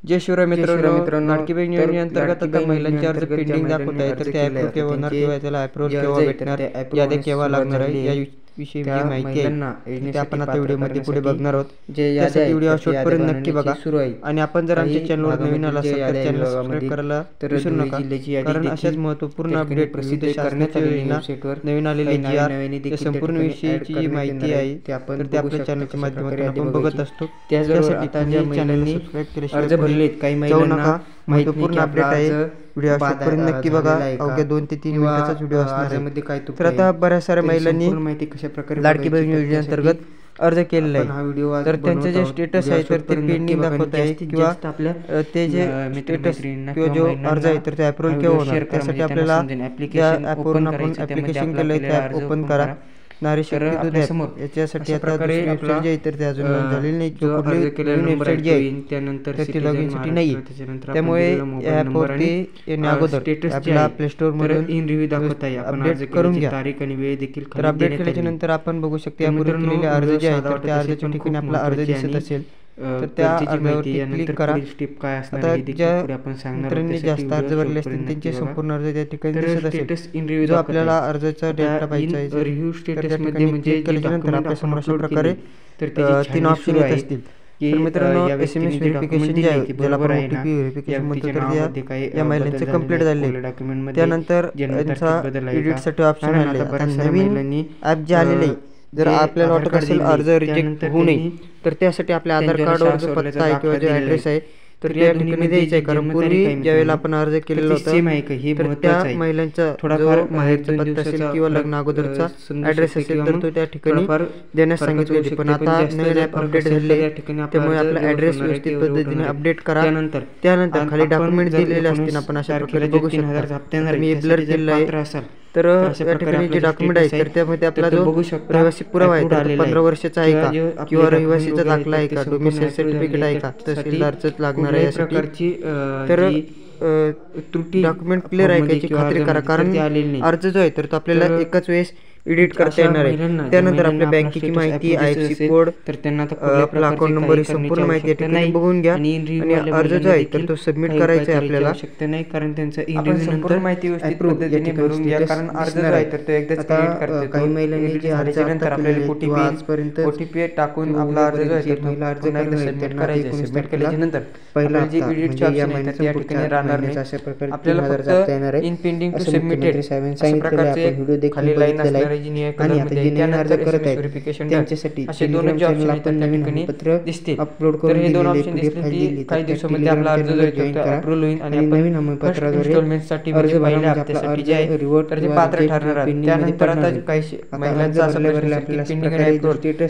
जय शिवराय मित्रांनो, लाडकी बहीण योजनेअंतर्गत आता महिलांचे अर्ज पेंडिंग दाखवत आहे, तर ते अप्रूव्ह केव्हा होणार किंवा त्याला अप्रूव्हल केव्हा भेटणार, यादी केव्हा लागणार आहे याविषयी जी माहिती आहे ते आपण आता व्हिडिओमध्ये पुढे बघणार आहोत. त्यासाठी व्हिडिओ शेवटपर्यंत नक्की बघा. आणि आपण जर आमच्या चॅनलवर नवीन आला असाल तर चॅनल सबस्क्राईब करायला विसरू नका, कारण अशाच महत्त्वपूर्ण अपडेट विविध शासनाच्या योजना नवीन आलेली जी या संपूर्ण विषयीची जी माहिती आहे ते आपल्या चॅनलच्या माध्यमातून आपण बघत असतो. त्यासाठी चॅनलने सबस्क्राईब केल्याशिवाय काही महिलांना महत्त्वपूर्ण अपडेट आहे. व्हिडिओ शेवटपर्यंत नक्की बघा. अवघ्या 2 ते 3 मिनिटाचाच व्हिडिओ असणार आहे. तर आता बऱ्याच साऱ्या महिलांनी माहिती कशा प्रकारे लाडकी बहीण योजनेअंतर्गत अर्ज केलेला आहे, तर त्यांचं जे स्टेटस आहे तर ते पेंडिंग दाखवत आहे किंवा ते जे स्टेटस किंवा जो अर्ज आहे तर ते अप्रूव्हल केव्हा होणार, त्यासाठी आपल्याला त्या ॲपवरून आपण ॲप्लिकेशन केलं आहे, ते ॲप ओपन करा. नारी शक्ती दूध ॲप. याच्यासाठी आता वेबसाईट जी आहे तर ते अजून लॉन्च झालेली नाही किंवा कुठली वेबसाईट जी आहे तर ती लॉगिनसाठी नाही आहे. त्यामुळे या ॲपवरती येण्या अगोदर आपल्याला प्ले स्टोअरमधून अपडेट करून घ्या. तर अपडेट केल्याच्या नंतर आपण बघू शकतो यापूर्वी केलेले अर्ज जे आहे तर त्या अर्जाच्या ठिकाणी आपला अर्ज दिसत असेल तर त्या अर्जावरती क्लिक करा. आता ज्या मित्रांनी जास्त अर्ज भरले असतील त्यांचे संपूर्ण अर्ज त्या ठिकाणी दिसत असेल. जो आपल्याला अर्जाचा डेटा पाहिजे आहे तर त्या ठिकाणी क्लिक केल्यानंतर आपल्या समोर अशा प्रकारे 3 ऑप्शन येत असतील. तर मित्रांनो, SMS व्हेरिफिकेशन जे आहे ज्याला आपण OTP व्हेरिफिकेशन म्हणतो तर या महिलांचे कंप्लीट झाले. त्यानंतर त्यांचा एडिटसाठी ऑप्शन आले. आता नवीन ॲप जे आलेले आहे, जर आपल्याला वाटत असेल अर्ज रिजेक्ट होऊ नये तर त्यासाठी आपल्या आधार कार्डवर जो पत्ता आहे किंवा जो ॲड्रेस आहे तर त्या ठिकाणी द्यायचं आहे. कारण पूर्वी ज्यावेळेला आपण अर्ज केलेला होता तर त्या महिलांचा जो माहेरचा पत्ता असेल किंवा लग्न अगोदरचा ॲड्रेस असेल तर तो त्या ठिकाणी देण्यास सांगितले होते. पण आता नवीन ॲप अपडेट झाले त्यामुळे आपला ॲड्रेस व्यवस्थित पद्धतीने अपडेट करा. त्यानंतर खाली डॉक्युमेंट दिलेले असतील, आपण अशा प्रकारे बघू शकता. मी ब्लर केलेलं आहे. तर या ठिकाणी जे डॉक्युमेंट आहे तर त्यामध्ये आपला जो रहिवासी पुरावा आहे तर 15 वर्षाचा आहे का किंवा रहिवासीचा दाखला आहे का, डोमिसाइल सर्टिफिकेट आहे का, तहसीलदारच लागणार आहे यासाठी. तर त्रुटी डॉक्युमेंट क्लिअर आहे का याची खात्री करा, कारण अर्ज जो आहे तर तो आपल्याला एकाच वेळेस एडिट करता येणार आहे. त्यानंतर आपल्या बँकेची माहिती, IFSC कोड, तर त्यांना आपला अकाउंट नंबर ही संपूर्ण माहिती या ठिकाणी बघून घ्या. आणि अर्ज जो आहे तर तो सबमिट करायचा आहे आपल्याला. कारण त्यांचा संपूर्ण माहिती व्यवस्थित पद्धतीने भरून घ्या, कारण अर्ज जो आहे तर तो एकदाच क्रिएट करते. काही महिलांनी जे अर्ज नंतर आपल्याला OTP टाकून आपला अर्ज जो आहे तर महिला अर्ज सबमिट करायचा. सबमिट केल्याच्या नंतर पहिला जी एडिटची ऑप्शन आहे तर त्या ठिकाणी राहणार नाही. आपल्याला फक्त इन पेंडिंग टू सबमिटेड अशा प्रकारचे खाली लाईन असणार आणि आता जे नवीन अर्ज करत आहेत त्यांच्यासाठी असे 2 ऑप्शन आपण नवीन पत्र दिसतील अपलोड करून हे 2 ऑप्शन दिसतील. काही दिवसांमध्ये आपला अर्ज जो आहे तो अप्रूव्ह होईल आणि आपण हमीपत्राद्वारे इन्स्टॉलमेंटसाठी म्हणजे पहिल्या हप्त्यासाठी जे आहे तर ते पात्र ठरणार आहे. त्यानंतर आता काही महिलांचा असं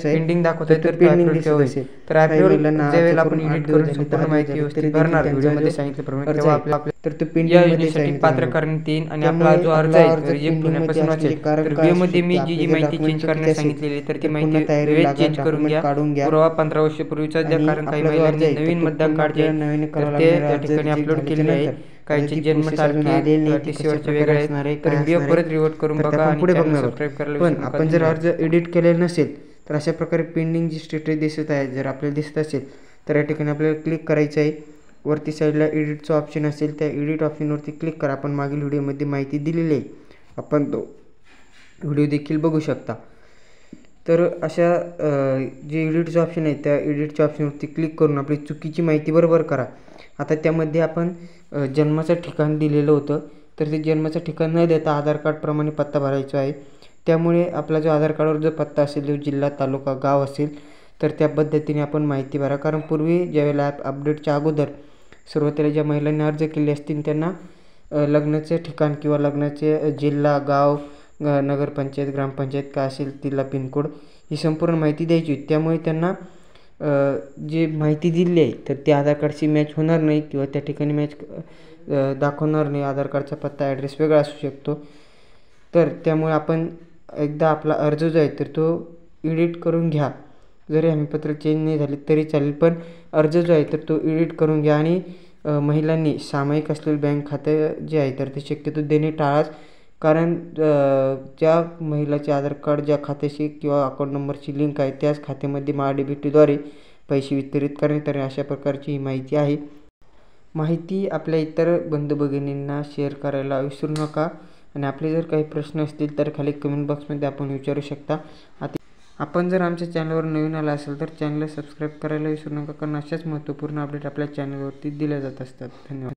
पेंडिंग दाखवत आहे तर पेंडिंग असेल तर अप्रूव्ह ज्यावेळेला आपण एडिट करून संपूर्ण माहिती व्यवस्थित भरणार व्हिडिओमध्ये सांगितल्याप्रमाणे तेव्हा आपला तर तो पेंडिंग पात्र करण्यात येईल. आणि आपला जो अर्ज आहे रिजेक्ट होण्यापासून वाचेल. तर व्हिडिओमध्ये मी जी माहिती चेंज करण्यास सांगितलेली तर ती माहिती वेळेत चेंज करून घ्या. पुरावा 15 वर्षापूर्वीचा द्या, कारण काही महिलांनी नवीन मतदान कार्ड जे तर ते त्या ठिकाणी अपलोड केलेले आहे. काहींची जन्मतारीख TCवरचे वेगळे आहे. तर व्हिडिओ परत रिवर्ट करून बघा आणि सबस्क्राईब करायला. पण आपण जर अर्ज एडिट केलेला नसेल तर अशा प्रकारे पेंडिंग जी स्टेटस दिसत आहे जर आपल्याला दिसत असेल तर या ठिकाणी आपल्याला क्लिक करायचं आहे. वरती साईडला एडिटचं ऑप्शन असेल त्या एडिट ऑप्शनवरती क्लिक करा. आपण मागील व्हिडिओमध्ये माहिती दिलेली आहे, आपण तो व्हिडिओ देखील बघू शकता. तर अशा जे एडिटचं ऑप्शन आहे त्या एडिटच्या ऑप्शनवरती क्लिक करून आपली चुकीची माहिती बरोबर करा. आता त्यामध्ये आपण जन्माचं ठिकाण दिलेलं होतं तर ते जन्माचं ठिकाण न देता आधार कार्डप्रमाणे पत्ता भरायचा आहे. त्यामुळे आपला जो आधार कार्डवर जो पत्ता असेल जो जिल्हा, तालुका, गाव असेल तर त्या पद्धतीने आपण माहिती भरा. कारण पूर्वी ज्यावेळेला ॲप अपडेटच्या अगोदर सुरुवातीला ज्या महिलांनी अर्ज केले असतील त्यांना लग्नाचे ठिकाण किंवा लग्नाचे जिल्हा, गाव, नगरपंचायत, ग्रामपंचायत काय असेल तिला पिनकोड ही संपूर्ण माहिती द्यायची होती. त्यामुळे त्यांना जी माहिती दिली आहे तर ती आधार कार्डशी मॅच होणार नाही किंवा त्या ठिकाणी मॅच दाखवणार नाही. आधार कार्डचा पत्ता ॲड्रेस वेगळा असू शकतो. तर त्यामुळे आपण एकदा आपला अर्ज जो आहे तर तो एडिट करून घ्या. जरी हमीपत्र चेंज नाही झाले तरी चालेल, पण अर्ज जो आहे तर तो एडिट करून घ्या. आणि महिलांनी सामायिक असलेले बँक खाते जे आहे तर ते शक्यतो देणे टाळाच. कारण ज्या महिलाचे आधार कार्ड ज्या खात्याशी किंवा अकाउंट नंबरची लिंक आहे त्याच खात्यामध्ये महाडीबीटीद्वारे पैसे वितरित करण्यात येणे अशा प्रकारची ही माहिती आहे. माहिती आपल्या इतर बंधू भगिनींना शेअर करायला विसरू नका. आणि आपले जर काही प्रश्न असतील तर खाली कमेंट बॉक्समध्ये आपण विचारू शकता. आपण जर आमच्या चॅनलवर नवीन आला असेल तर चॅनलला सबस्क्राईब करायला विसरू नका, कारण अशाच महत्त्वपूर्ण अपडेट आपल्या चॅनलवरती दिल्या जात असतात. धन्यवाद.